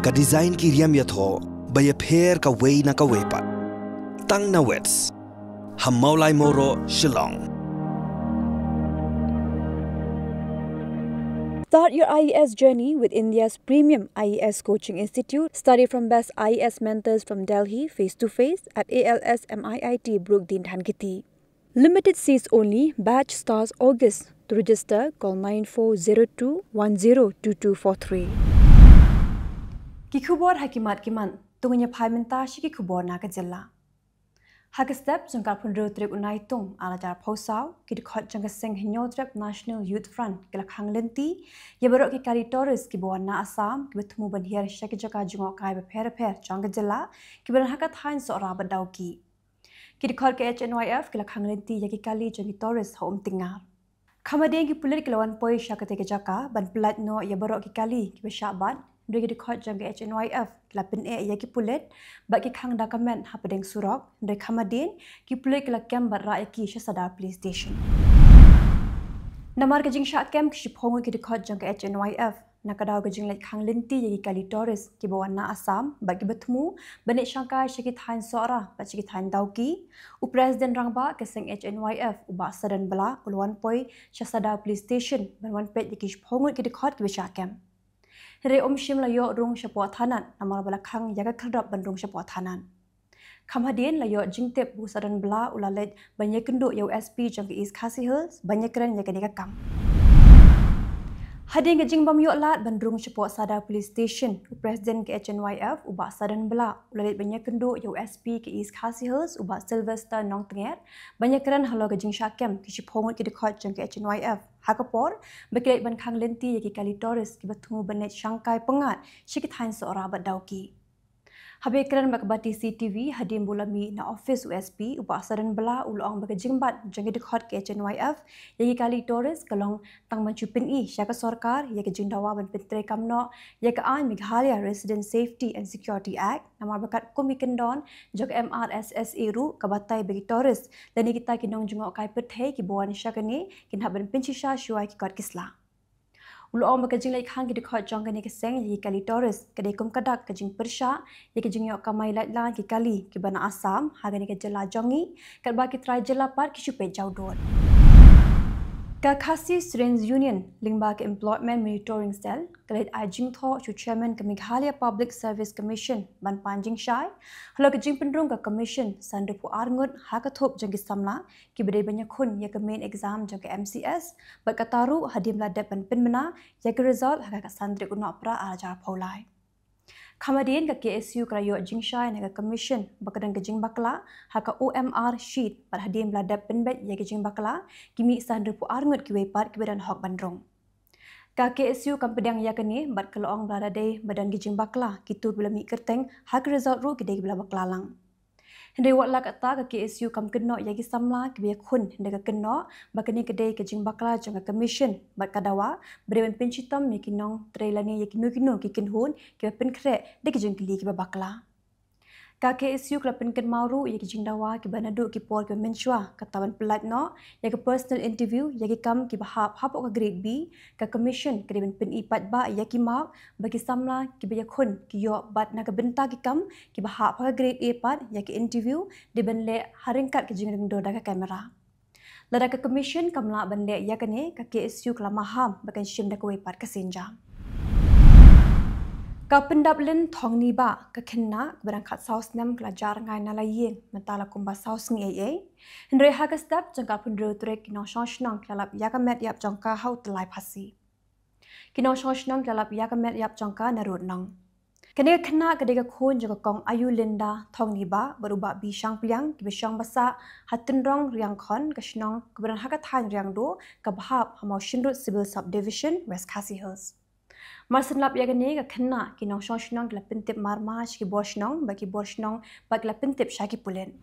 Ka design ki riam ya tho baya pher ka wei na ka wepat. Tang na wets. Hamaulai moro Shillong. Start your IES journey with India's premium IES coaching institute. Study from best IES mentors from Delhi face-to-face at ALS MIIT Brookdin Dhankiti. Limited seats only. Batch starts August. To register, call 9402102243. Ki Khubor hakimat kiman tungnya phaimenta shi ki Khubor na ka Jylla. Hak step jangkar phunro trip Naitung ala jar phosau ki khot jang seng hinyo trip National Youth Front kila khanglenti ye borok ki kari tourist ki bona Assam ki bethmu ban hier shaki jaka jungo kai be pher jang Jylla ki ban hakat hain so ra badau ki khot ke HNYF kila khanglenti ye ki kali jang tourist home tingar khamadeng ki pulit kilawan poi shakate ke jaka ban plat no ye borok ki kali ki be shaban Degi khot jang HNYF la pin e ya ki pulet ba ki khang document ha pedeng surok de khamadin ki pulet la kem bar ra ki shasada police station namar ke jing sha kem ki phong ki khot jang HNYF nakadaw ke jing le khang linti ya ki kali tourist ki bawana Assam ba ki bethmu bane shangka shiki thain sora ba shiki thain dawki u president rangba ke seng HNYF u ba sadan bala ulwan poi shasada police station ban wan pet ki phong ki khot ki sha kem Hre shim la yo rung shapo thanan namar bala khang yaga khadap bandung shapo thanan khamhadin la yo jingtep bu sadan bla ulalet banyakindo yo SP jang East Khasi Hills banyakran yaga kam hading ke jingbam yo lat bandung shapo sada police station president ke HNYF uba sadan bla ulalet banyakindo yo SP ke East Khasi Hills uba Sylvester nong tenger banyakran halo ke jing shakem ki shipong ki dekhot jang ke HNYF hakapor bekret ban khang lenti ki kali tourist ki bathu banet shangkai pengat shikit hain seorang badauki habe kran makbati CCTV hadim bulami na office USP uba sadan bala ulong baka jingbat jang ki dekhot ke HNYF ye kali tourist kalong tang manchupin I shaka sarkar ye ke jindawa ban pitre kamno ye ka ai Meghalaya Resident Safety and Security Act namar bakat komikendon jog MRSSA ru kabatai bagi tourist dan kita kinong jungok kai Pyrthei ki bawan shakani kin haban pinchisha shuai ki kot kisla Ulong baka jing lai khang ki dekhot jong ka ni ke seng ye kali tourist kadai kum kadak ka jing persha ye ke jing yo kamai lat la ki kali ki bana Assam ha ni ke Jylla jongi kat ba ki try Jylla par ki chupe jawdon Ka Khasi Students Union lingba ke Employment Monitoring Cell kalit ajing tho chu chairman ke Meghalaya Public Service Commission ban panjing shai halo ke jing pendrung ka commission sandupu arngut ha ka thop jang ki samla ki bedai banyak khun ya ke main exam jang ke MCS ba ka taru hadim la dep ban pinmana ya ke result ha ka sandri kuno pra ajar pholai Khamadin ka KSU krayo jingshai na ka commission bakadang ka jing bakla ha ka OMR sheet par hadim la dep pinbet ya ke jing bakla kimi sandupu arngut ki wepat ki bedan hok bandrong Ka KSU kampedang yakani bat kalong berada day badan gijing bakla kitu bila mi kerteng hak result ru kidai bila baklalang Hendai wat lak ata ka KSU kam keno yagi samla ki biya khun hendai ka keno bakani kedai ke jing bakla jang ka commission bat kadawa brewen pinchitam mi kinong trailani yakinu kinu ki kinhun ki pen khre de ki jing kili ki bakla Ka KSU klapin ken mauru yagi jing dawa ki banadu ki por ki menchua katawan pelat no yagi personal interview yagi kam ki bahap hapok ka grade B ka commission ki ben pen ipat ba yagi mark bagi samla ki biya khun ki yo bat na ka benta ki kam ki bahap ka grade A pat yagi interview di ben le haringkat ki jing do da ka kamera lada ka commission kamla ban le yakane ka KSU kala maham bakan shim da ka wepat ka senjam Ka pendaplin thong ni ba ka khenna barang khat saus nam kla jar ngai na la yeng matala kumba saus ngi ai hendre ha ka step jangka phundro trek no shoshnang klalap yakamet yap jangka hau tlai phasi kino shoshnang klalap yakamet yap jangka narut nang kene khenna ka de ka khon jaka kong ayu linda thong ni ba baruba bi shang piang ki bishang basa hatin rong riang khon ka shnong kabran ha ka than riang do ka bahap hamau shinrut civil subdivision West Khasi Hills Marsen lap yagane ka khenna ki nong shoshnong la pintip marma ki boshnong ba ki boshnong ba la pintip shaki pulen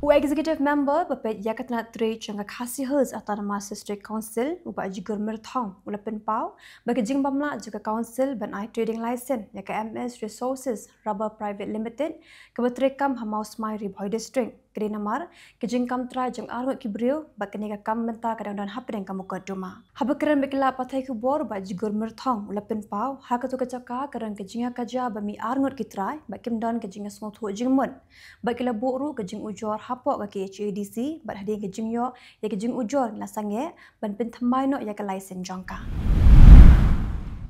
U executive member bapet yakatna tre changa Khasi Hills Autonomous District Council u ba jigur mirthong ula pinpau ba ki jingbamla juga council ban I trading license ya ka MS Resources Rubber Private Limited ka batrekam hamau smai ribhoi district kede namar kejing kam tra jeng arngot kibriu bak kene kam menta kadang dan hapeng kamu koduma habakran bekla Pyrthei Khubor bak jigur merthong ulapin pau hakatu kecaka karang kejinga kaja bami arngot kitrai bak kimdan kejinga smot ho jingmon bak kila boru kejing ujor hapok ke HADC bak hadi kejing yo ya kejing ujor lasange ban pin thamai no ya kalai sen jongka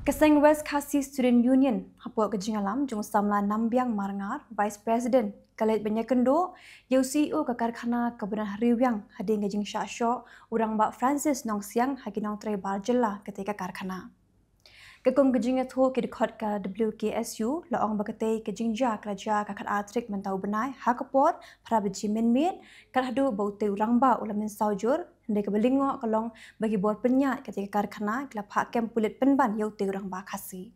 Keseng West Khasi Student Union hapok kejing alam jung samla nambiang marngar Vice President kalet banyak kendo yau CEO ke karkhana kebenar hariwyang hadi kejing syasyo urang bak Francis nong siang hagi nong tre bar Jylla ketika karkhana Kekong kejing itu ke dekot ke WKSU laong bakatei kejing ja kerja kakat atrik mentau benai hakapor para beji menmit karhadu baute urang ba ulamin saujur hendak kebelingo kalong bagi buat penyat ketika karkhana kelap hakem pulit penban yau te urang ba khasi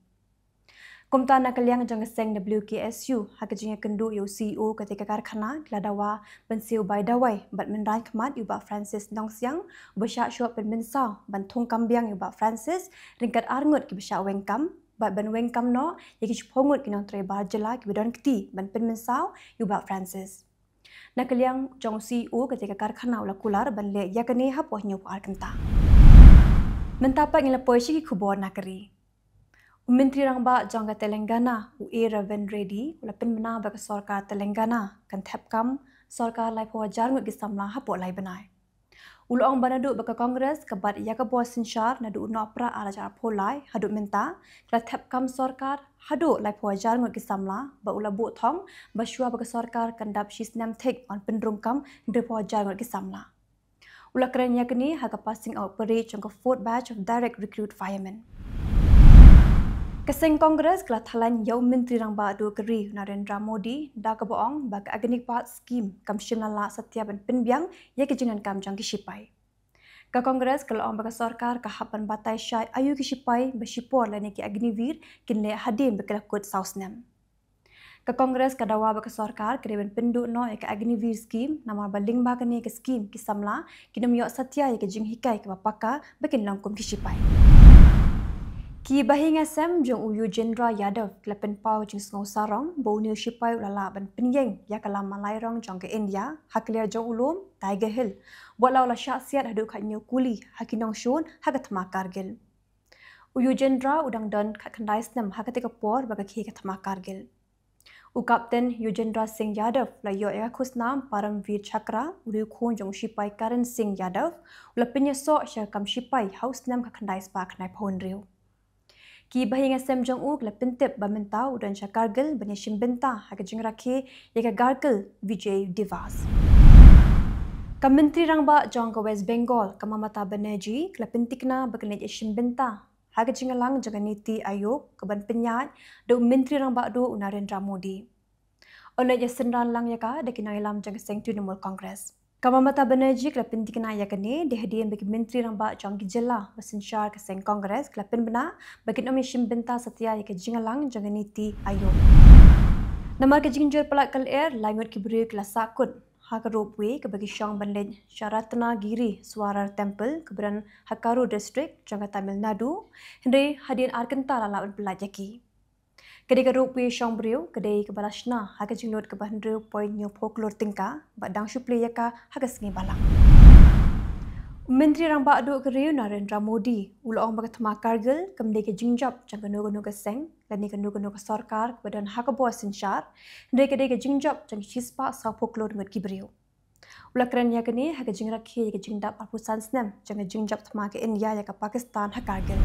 Kumtana Kylleng jang seng WKSU hakejing kendu yau CEO ketika karkhana keladawa bensiu bai dawai bat menrai kemat yuba Francis nong siang besyak syok penmensau bantung kambiang yuba Francis ringkat arngut ki besyak wengkam bat ban wengkam no yaki chpongut ki nong tre bar Jylla ki bedon keti ban penmensau yuba Francis na Kylleng jang CEO ketika karkhana ula kular ban le yakane hapoh nyup arkenta mentapak ngilapoi ki Khubor nakeri Menteri Rangba Jangka Telangana UE Raven Reddy ulapin bena bagi Sarkar Telangana kan thepkam Sarkar lai pawajar ngut gisamla hapok lai benai. Ulong banadu bagi Kongres kebat ia ke buat sinsyar nadu unopra alajar polai haduk minta kala thepkam Sarkar haduk lai pawajar ngut gisamla ba ula bu thong basua bagi Sarkar kandap shisnam tek on pendrungkam de pawajar ngut gisamla. Ula keranya kini haga passing out parade jangka 4th batch of direct recruit firemen. Keseng Kongres kelah thalan yau Menteri Rangba Adu Keri Narendra Modi dah keboong bagi Agnik Part Scheme kam shimnala setiap dan penbiang ya kejingan kam jang kisipai. Ke Kongres kelah bagi Sarkar ke hapan batai syai ayu kisipai bersipor lani ki Agnivir kinle hadim bekelah kod sausnem. Ke Kongres kadawa bagi Sarkar kedewan penduk no ya ke Agnivir Scheme nama baling bagani ke scheme kisamla kinum yok setia ya kejing hikai ke bapaka bekin langkum kisipai. Ki bahing asam jong uyu Jendra Yadav kelapen pau jing sngau sarong bau new shipai ulala ban penyeng ya kalam malai rong jong ke India haklia jong ulum Tiger Hill walau la syaksiat hadu kat new kuli hakinong shun hakat makargil uyu Jendra udang don kat kendai snem hakatika por baga ki kat makargil u Kapten Yujendra Singh Yadav la yo ya khusnam Paramveer Chakra uyu khun jong shipai Karan Singh Yadav ulapen so syakam shipai house nam kat kendai spa knai phone riu Ki bahing asam jong u klepentep bamentau dan syakargel banyashim benta hakajing rakhe yaka gargel Vijay Divas. Ka Menteri Rangba jong ke West Bengal ka Mamata Banerjee klepentikna bakenaj ashim benta hakajing lang jaga niti ayok ke ban penyat do Menteri Rangba do Narendra Modi. Oleh senran lang yaka dekinang ilam jaga seng Trinamool Congress. Mamata Banerjee kelapin dikena yakane dihadian bagi Menteri Rangba Jangki Jylla bersensyar ke Seng Kongres kelapin bena bagi nomishim benta setia yaka jingalang jangan niti ayo. Nama ke jingjur pelak kal air langut kibri kelas sakut hak ropeway ke bagi syang banlej Syaratna Giri Suara Temple keberan Hakaru District Jangka Tamil Nadu hendai hadian arkenta lalawan pelajaki. Kedai ke ropeway syang beriu, kedai ke balasna, haka jinglot ke bahandriu poin nyo folklor tingka, badang syuple yaka haka sengi balang. Menteri Rangba Adu Keriu Narendra Modi, ulong baga thama kargil, kemdai ke jingjab, jang kenu-kenu ke seng, lani kenu-kenu ke sarkar, kebadan haka buah sinsyar, hendai kedai ke jingjab, jang chispa saw folklor ngut ki beriu. Ula keren yaka ni, haka jingrakhi yaka jingdap arpusan snem, jang jingjab thama ke India yaka Pakistan haka kargil.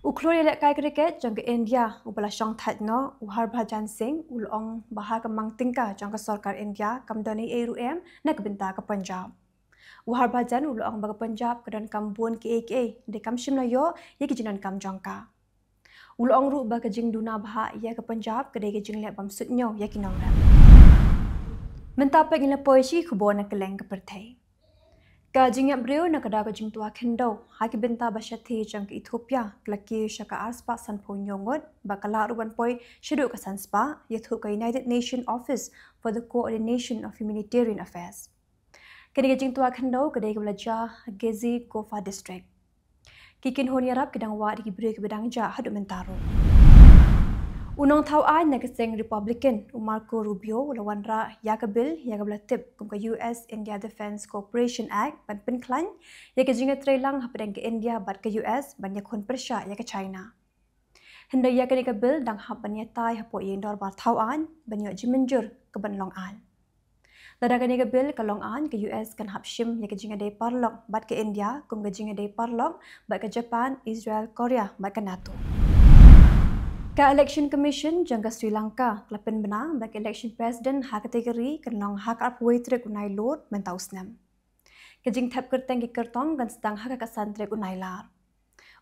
Uklor yelek kai kriket jang ke India ubala syang that no uhar bhajan singh ulong bahar ke mang tingka jang ke sarkar India kamdani ARUM na ke benta ke Punjab uhar bhajan ulong ba ke Punjab kedan kambun ke AKA de kam shimla yo ye ke jinan kam jangka ulong ru ba ke jing duna bha ya ke Punjab ke de ke jing lek bam sutnyo ya kinong ram mentapek ngila poisi Khubor na Kylleng ke Pyrthei Ka jingap beriu nak kada ka jing tua kendo haki benta basyati jang ke Ethiopia klaki syaka arspa san po nyongot bakala ruban poi syeduk ka sanspa yathu ka United Nations Office for the Coordination of Humanitarian Affairs. Kini ka jing tua kendo kada ka belajar Gezi Gofa District. Kikin hon yarap kedang wa di beriu ke bedang ja hadu mentaro. Unang tawaan na kasing Republican Marco Rubio lawan ra ya kabil ya kablatip kum ka US-India Defense Cooperation Act pan penklan ya ka jinga trailang hapadang ke India bat ke US banyak kon persya ya ke China. Hendak ya ka bil dang hapan ya tai hapo yendor bar tawaan banyak jimenjur ke ban Long An. Lada ka bil ka Long An ke US kan hapshim ya ka jinga dai parlok bat ke India kum ka jinga dai parlok bat ke Japan, Israel, Korea bat ke NATO. Ka Election Commission jangka Sri Lanka kelapen benar bagi election president hak kategori kenong hak apway trek unai lord mentau senam. Kejing tap kerteng ki kertong dan sedang hak kasan trek unai lar.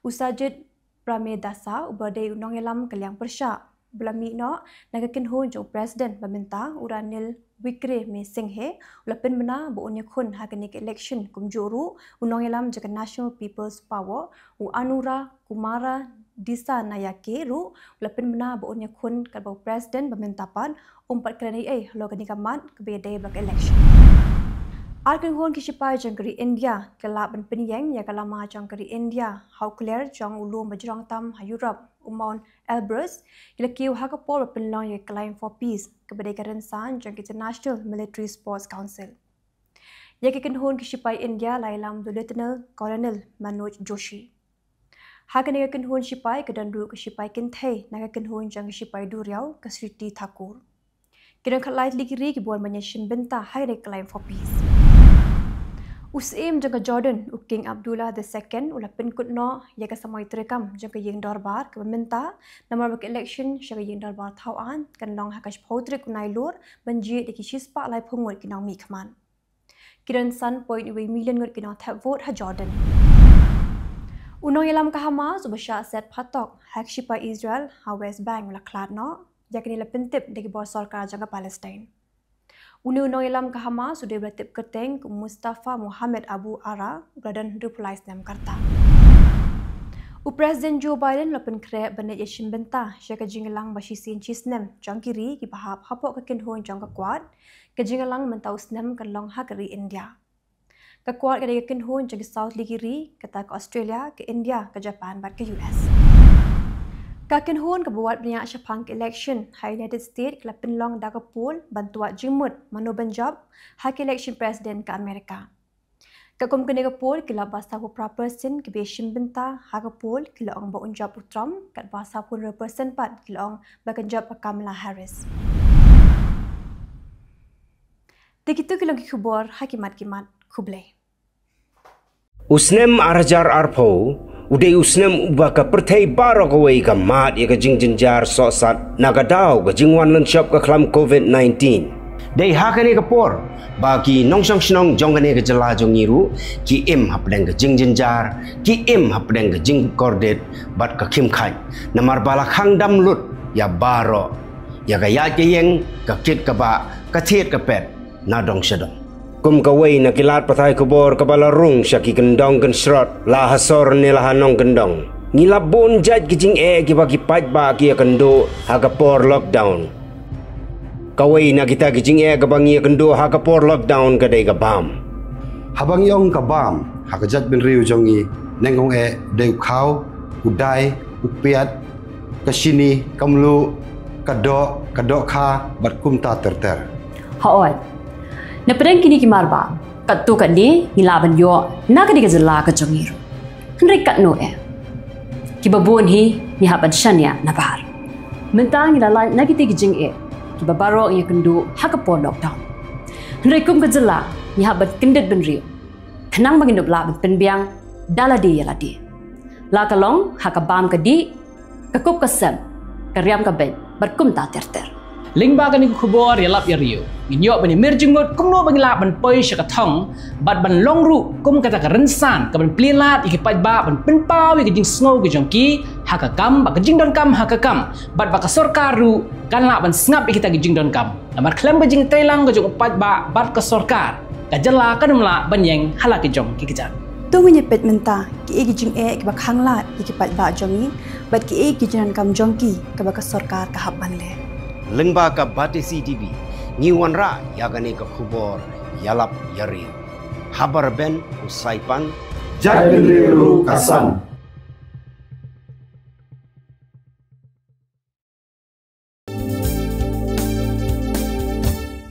Usajid Pramedasa ubadai unong elam kaliang persya. Belami no nagakin ho jong president meminta uranil Wikre me Singhe ulapen benar bu unya kun hak nik election kumjuru unong elam jaga National People's Power u Anura Kumara Disa Nayake ru ulapen benar bu unya kun kabau president memintapan umpat kerana lo kanikaman kebedai bak election. Arkan hon kisipai jangkari India kelap ben penyeng ya kalama jangkari India hau clear jang ulum bajrang tam ha Europe Mount Elbrus kila kiu hakapor penlong ya claim for peace kepada kerensan jang International Military Sports Council. Ya kekin hon kisipai India lailam Lieutenant Colonel Manoj Joshi. Hakan ya kekin hon sipai kedandu kisipai Pyrthei nagakin hon jang kisipai Duriau ke Sriti Thakur. Kira kalait ligiri ki buat menyeshin benta hai claim for peace. Usim jangka Jordan King Abdullah II ulah penkut no ya ka samai terekam jangka yeng darbar ke meminta nama bak election syaka yeng darbar tauan kan long hakash potrik kunai lur banji de ki shispa lai phungot kinang mi khman. Kiran san point iwe million ngot kinang tap vote ha Jordan. Unong yalam ka Hamas ubasha set patok hak shipa Israel ha West Bank ulah klat no yakni la pentip de ki bor sarkar jangka Palestine. Unong ilam ke Hamas sudah bertip kerteng ke Mustafa Muhammad Abu Ara Gradan Replies dalam Karta. Presiden Joe Biden lapan krep benet yashim benta syaka jingelang basisin cisnem jangkiri ki bahap hapok ke kinhon jang kuat ke jingelang mentau snem ke long hakari India. Ke kuat ke kinhon jang South Ligiri kata ke Australia ke India ke Japan bat ke US. Kakin hon kebuat banyak syapang ke election hai United States kelap penlong daga pool bantuat jimut manu banjab hak election president ke Amerika. Kakum kene ke pool kelap bahasa ku pra-person ke beshim benta hak pool kelap ang baunjab Trump kat bahasa pun represent pat kelap ang bakanjab Kamala Harris. Begitu kelap Khubor hakimat-kimat Khublai. Usnem arjar arpo Uday usnem ubaka Pyrthei barok away ka mat ya ka jingjinjar sosat nagadaw ka jingwan lanshop ka klam COVID-19. Day hakane ka por bagi nongsang sinong jongane ka Jylla jongiru ki im hapdeng ka jingjinjar ki im hapdeng ka jing kordet bat ka kimkhat namar bala khang dam lut ya baro ya ka ya yeng ka kit ka ba ka thiet ka pet na dong sedong. Kum kawai na kilat patay Khubor kabalarung siya ki kendong ken srot la hasor ni la hanong kendong ngilabon jaj kijing kibagi pat ba ki kendo hagapor lockdown kawai na kita kijing kabangi kendo hagapor lockdown kadai kabam habang yong kabam hakajat bin riu jongi nengong deu khau udai upiat kasini kamlu kadok kha bat kumta terter haot na pedang kini kimarba kat tu kat ni ngilaban yo na ka diga Jylla ka jongir henry kat no kibabon hi ni haban shanya na bahar mentang ngilala na kiti gijing kibabaro ya kendu hakapor lockdown henry kum ka Jylla ni haban kendet ben riu kenang bangin dobla ben penbiang daladi yaladi la kalong hakabam ka di kakup kasam karyam ka ben berkum ta terter Lingba kan Khubor ya lap ya rio. Nginyok bani merjingot kum no bangila ban poi syakathong bat ban longru kum kata kerensan ka ban plilat iki pat ba ban penpau iki jing snow ke jongki hakakam ba jing don kam hakakam bat ba ka sarkar ru kan la ban snap iki ta jing don kam. Namar klem ke jing telang ke jong pat ba bat ka sarkar. Ka Jylla kan mla ban yeng halak ke jong ki kejan. Tungu nyepet menta ki egi jing ki ba khanglat iki pat ba jongi bat ki egi jinan kam jongki ka ba ka sarkar ka haban le. Lengba ka Batisi TV ngiwan ra yagane ka Khubor yalap yari habar ben usaipan jat bin riu kasam